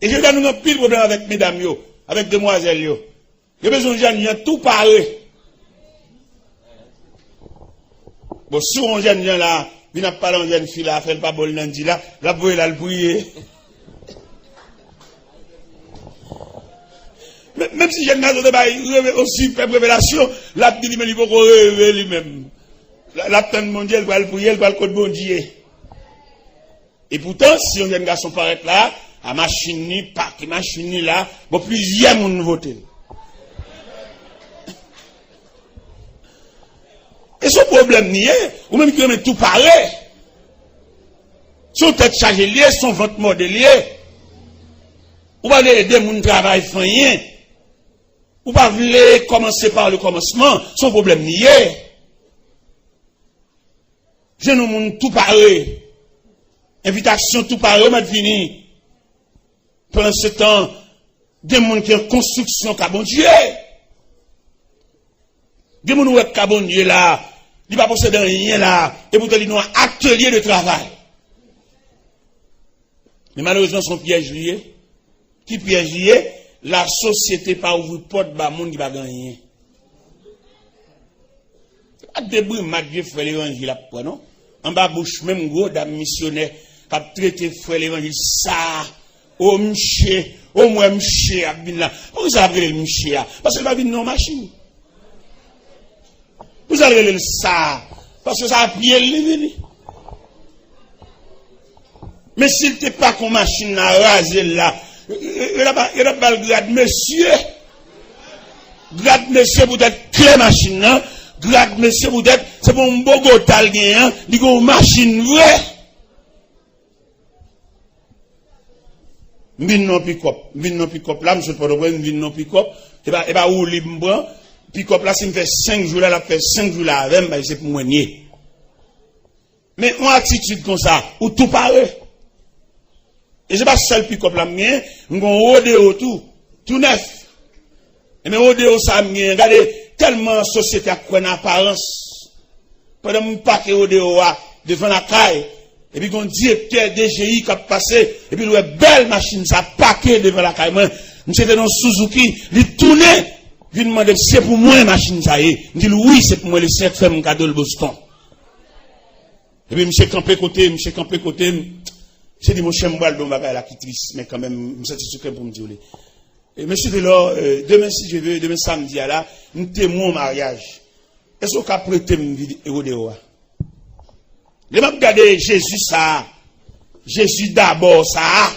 Et je donne un pile problème avec mesdames, avec demoiselles. Il y a besoin de gens qui tout parler. Bon, si on jeune là, il n'a pas de jeune fille là, fait pas bon lundi là, la boue là, le briller. Même si jeune n'a aussi fait révélation, la dit lui-même, il faut qu'on rêve lui-même. La tente mondiale, il va le briller, il va le code bon Dieu. Et pourtant, si un jeune garçon paraît là, à machine ni parc, machine ni là, bon, plusieurs moun voter. Et son problème n'y est, ou même qui aime tout parler. Son tête chargée liée, son ventre modélié. Ou pas aider moun travail fanyen. Ou pas voulez commencer par le commencement, son problème n'y est. Je nous moun tout parler. Invitation tout par eux, fini. Pendant ce temps, des gens qui ont construction qu'a bon Dieu. Des gens qui ont qu'a bon Dieu là. Il ne va pas posséder rien là. Et pourtant, ils ont un atelier de travail. Mais malheureusement, son piège lié. Qui piège lié? La société pas ouvrir porte ba monde qui va gagner. Pas de bruit, Dieu fait l'évangile après, non? En bas bouche, même gros dame missionnaire, qui a traité frère l'évangile, ça, oh m'ché, oh moi m'ché, là. Pourquoi ça appelle le m'ché? Parce qu'il va venir dans machine. Vous allez le ça, parce que ça a pied le venu. Mais s'il n'était pas qu'on machine à raser là, il a pas le grade monsieur. Grade monsieur pour être clé machine, non? Grade monsieur pour être, c'est pour un beau gotal gagnant, il y a une machine vraie. Vin non pick-up, là, monsieur Podobren, vin non pick-up, et bah, où libre, pick-up là, s'il me fait 5 jours là, il fait 5 jours là, avec, bah, c'est pour moi nier. Mais, une attitude comme ça, où tout paraît. Et c'est pas seul pick-up là, mais, on a rodéo tout neuf. Et mais rodéo ça, regardez, tellement société a quoi en apparence. Pendant mon paquet rodéo devant la caille, et puis, on directeur DGI qui a passé, et puis, il y a une belle machine, ça paquet devant la caille. Moi, c'était dans Suzuki, il tournait, il demandait, c'est pour moi, machine, ça y est. Il dit, oui, c'est pour moi, les 5 cadeau le Boston. Et puis, monsieur campé côté, J'ai dit, mon chien me bon bagage là qui triste, mais quand même, je me sens secret pour me dire. Et monsieur Delors, demain, si je veux, demain samedi, là, nous témoin au mariage. Est-ce qu'on peut prêter une vidéo de roi? Je vais regarder Jésus, ça. Jésus d'abord, ça.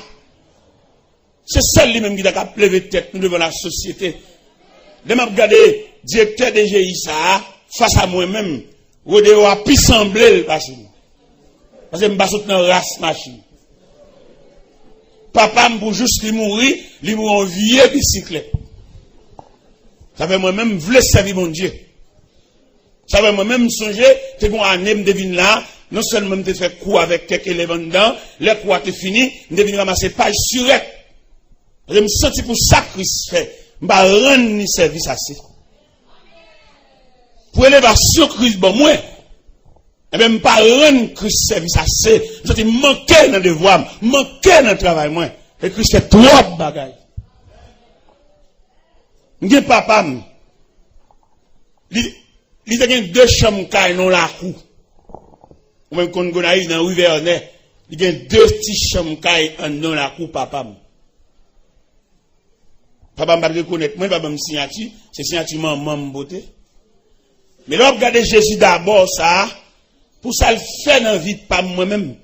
C'est celle lui-même qui a levé tête nous devant la société. Je vais regarder directeur de GI, ça, face à moi-même. Rodéo a pu sembler, parce que je me bats dans la race machine. Papa, pour juste lui mourir en vieux bicyclette. Ça fait moi-même, voulais servir mon Dieu. Ça fait moi-même songer, t'es bon année, me devine là, non seulement me fait coup avec quelques éléments dedans, les coups te fini, me devine ramasser page surette. Je me sens pour ça que Christ fait. Je ne vais rendre ni service assez. Pour élévation Christ, bon, moi, et même pas rendre Christ service assez. Je suis manqué dans le devoir, manqué dans le travail, moi. Et Christ fait trop de bagailles. Je papa, il a deux chambres qui non la cour. Ou même quand on arrive dans Rivernais, il y a deux petites chambres qui non la cour, papa. Papa m'a reconnaître, moi, papa me signature, c'est signature maman beauté. Mais là, regardez Jésus d'abord, ça, pour ça le faire dans la vie de pas moi-même.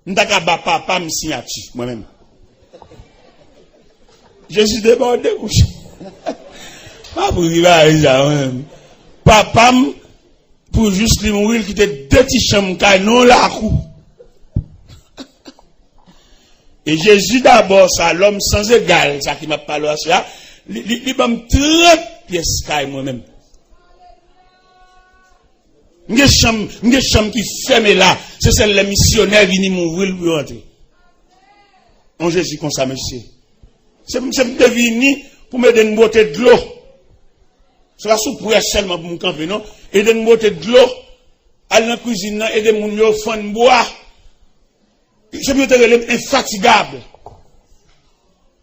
Je ne sais pas papa me signature, moi-même. Jésus débordé, couché. Pas pour arriver à ça, moi-même. Papa, pour juste lui mourir, qui était deux petits chambres, non la cour. Et Jésus d'abord, ça, l'homme sans égal, ça qui m'a parlé à ça, il m'a 30 pièces moi-même. Une chambre qui ferme là, c'est celle les missionnaires qui viennent m'ouvrir pour entrer. On Jésus comme ça, monsieur. C'est devenu pour me donner une bouteille de l'eau. C'est pas sous pour seulement pour me camper, non? Et donner une bouteille de l'eau, aller dans la cuisine, et de mon faire boire. Je peux être infatigable.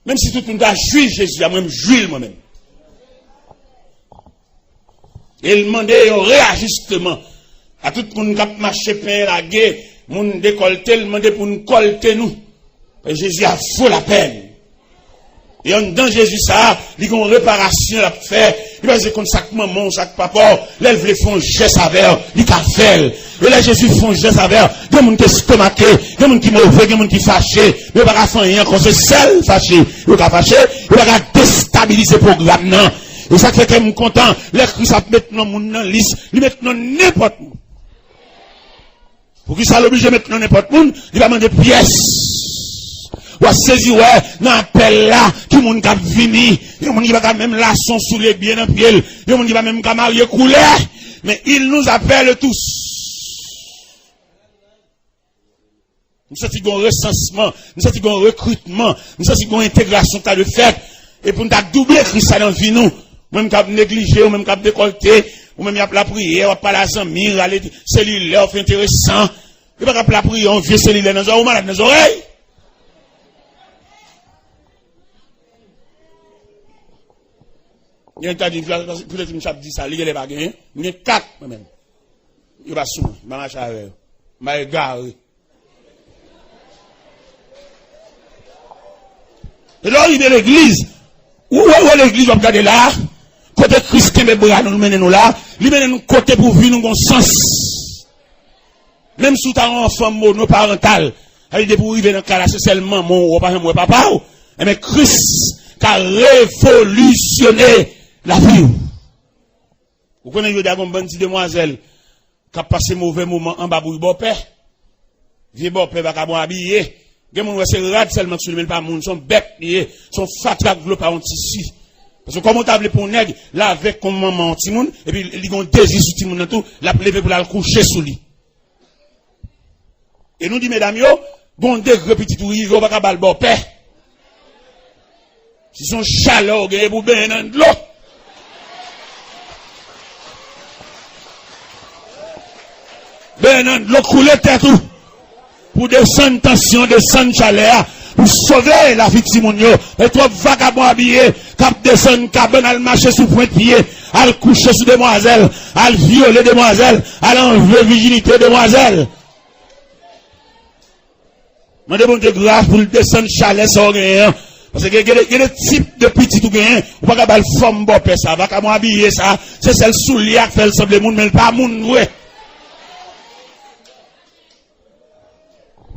Même si tout le monde a joué Jésus, a même joué moi-même. Et il demandait un réajustement. À tout le monde qui a marché, pain, la guerre, moun décolleté, il demandait pour nous colter nous. Et Jésus a fou la peine. Et en dedans Jésus, ça, il y a une réparation à faire. Il va dire comme ça que maman, ça que papa, là, il voulait faire un geste avec, il a fait. Et là, Jésus fait un geste avec, il y a des gens qui sont stomaqués, il y a des gens qui sont mauvais, il y a des gens qui sont fâchés. Mais il ne va pas faire rien, quand c'est seul fâché. Il va pas fâcher, il va pas déstabiliser le programme, non. Et ça fait que je suis content. Les Christ a maintenant mon nom liste, il met non n'importe où. Pour qu'il soit obligé de mettre n'importe où, il va demander pièces. Ou à saisir, ouais, dans l'appel là, tout le monde qui a venu, tout le monde qui va même laçon sous les biens dans le pied, tout le monde qui va même marier couler, mais il nous appelle tous. Nous sommes un recensement, nous sommes un recrutement, nous sommes une intégration qui a de fait, et pour nous doubler Christ dans la vie, nous, même qui a négligé, ou même qui a décolleté, ou même qui a la prière, ou pas la zamir, aller cellulaire, fait intéressant, il va pas la prière, on vient cellulaire dans les oreilles, ou malade dans les oreilles. Il y a un tas de peut-être que je dis ça, il y a des bagages, il y a 4 moi-même. Il va sous, il va marcher avec eux, il va égarer. Et là, il est l'église. Où est l'église, on va regarder là, côté Christ qui me bras, nous menons là, il mène nous côté pour vivre nous bon sens. Même si tu as un enfant monoparental, il est pour vivre dans le cas là, c'est seulement mon papa, mais Christ qui a révolutionné la vie. Vous connaissez une petite demoiselle qui a passé mauvais moment en bas pour le père. Vieux beau-père va pas habiller. Les gens c'est rad seulement sur le pas moun, sont bêtes liés, sont fatigués de pas un tissu. Parce que comment on table pour nèg, là avec comme maman petit moun et puis ils ont désir sur petit moun tout, la lever pour la coucher sous lui. Et nous dit mesdames yo, bon degré petit tout rive, on va pas bal beau père. Si son chaleur gagne pour ben dans de l'eau. Ben dans de l'eau couler tête tout. Pour descendre tension, descendre chaleur, pour sauver la victime. Et toi, vagabond habillé, cap descendre, cap al marcher sous point de pied, al coucher sous demoiselle, al violer demoiselle, al enlever virginité demoiselle. Mandez bon Dieu grâce pour le descendre chalet sans rien. Parce que il y a des types de petits tout gain, ou pas qu'à le forme bon père ça, va qu'à m'habiller ça, c'est celle soulier qui fait le semble monde mais pas monde ouais.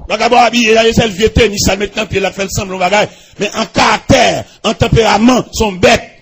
Va qu'à m'habiller là, c'est le vieux tennis ça maintenant puis la fait le semble bagage, mais en caractère, en tempérament, sont bêtes.